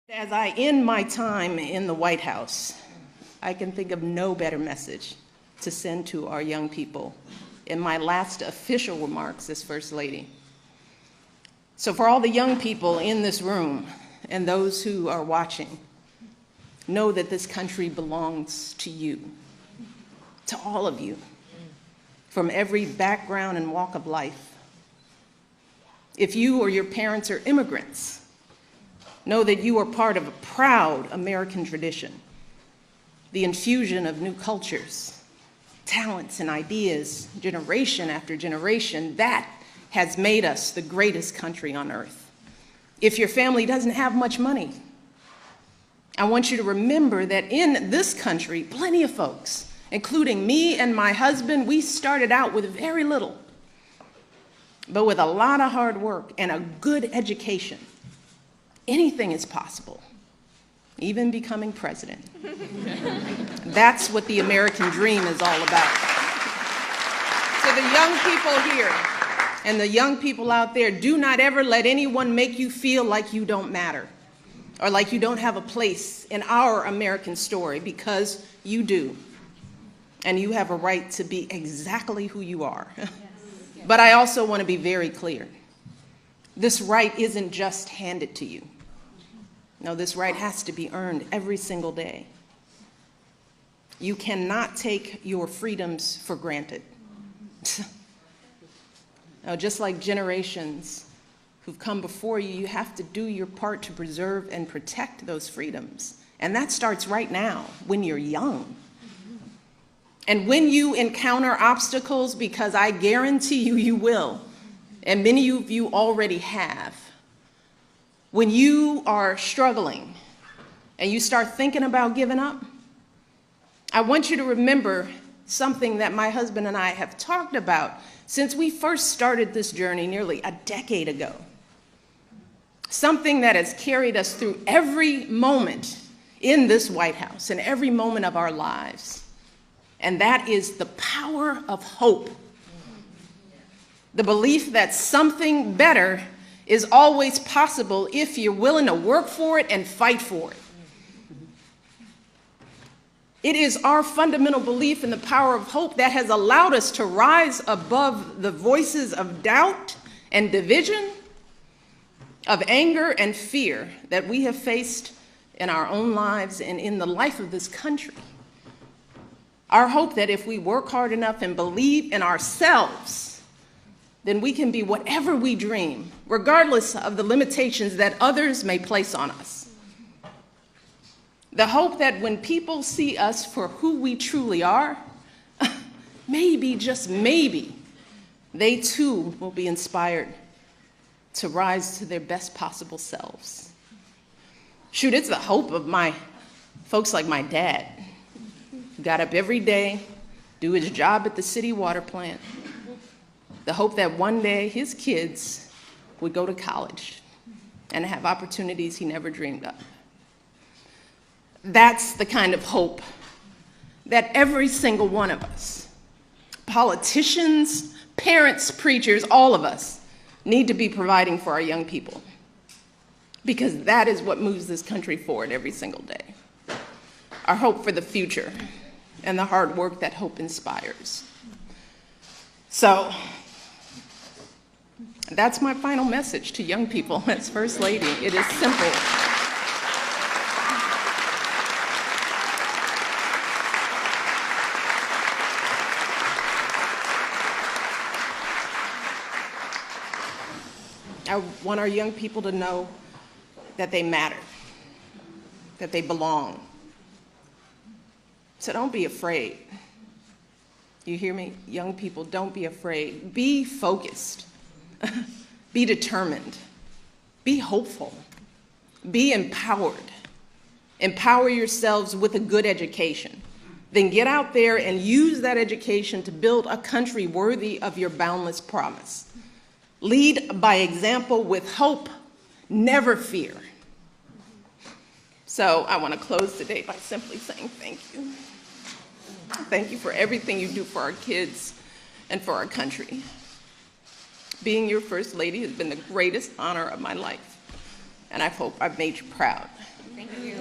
As I end my time in the White House, I can think of no better message to send to our young people in my last official remarks as First Lady. So for all the young people in this room and those who are watching, know that this country belongs to you, to all of you, from every background and walk of life. If you or your parents are immigrants, know that you are part of a proud American tradition, the infusion of new cultures, talents, and ideas, generation after generation, that has made us the greatest country on earth. If your family doesn't have much money, I want you to remember that in this country, plenty of folks, including me and my husband, we started out with very little, but with a lot of hard work and a good education, anything is possible, even becoming president. That's what the American dream is all about. So the young people here and the young people out there, do not ever let anyone make you feel like you don't matter or like you don't have a place in our American story, because you do. And you have a right to be exactly who you are. Yes. But I also want to be very clear. This right isn't just handed to you. No, this right has to be earned every single day. You cannot take your freedoms for granted. Now, just like generations who've come before you, you have to do your part to preserve and protect those freedoms. And that starts right now, when you're young. And when you encounter obstacles, because I guarantee you, you will, and many of you already have, when you are struggling and you start thinking about giving up, I want you to remember something that my husband and I have talked about since we first started this journey nearly a decade ago. Something that has carried us through every moment in this White House and every moment of our lives. And that is the power of hope. The belief that something better is always possible if you're willing to work for it and fight for it. It is our fundamental belief in the power of hope that has allowed us to rise above the voices of doubt and division, of anger and fear that we have faced in our own lives and in the life of this country. Our hope that if we work hard enough and believe in ourselves, then we can be whatever we dream, regardless of the limitations that others may place on us. The hope that when people see us for who we truly are, maybe, just maybe, they too will be inspired to rise to their best possible selves. Shoot, it's the hope of my folks like my dad, who got up every day, do his job at the city water plant. The hope that one day his kids would go to college and have opportunities he never dreamed of. That's the kind of hope that every single one of us, politicians, parents, preachers, all of us, need to be providing for our young people, because that is what moves this country forward every single day. Our hope for the future and the hard work that hope inspires. So, that's my final message to young people as First Lady. It is simple. I want our young people to know that they matter, that they belong. So don't be afraid. You hear me? Young people, don't be afraid. Be focused. Be determined. Be hopeful. Be empowered. Empower yourselves with a good education. Then get out there and use that education to build a country worthy of your boundless promise. Lead by example with hope, never fear. So I want to close today by simply saying thank you. Thank you for everything you do for our kids and for our country. Being your First Lady has been the greatest honor of my life, and I hope I've made you proud. Thank you.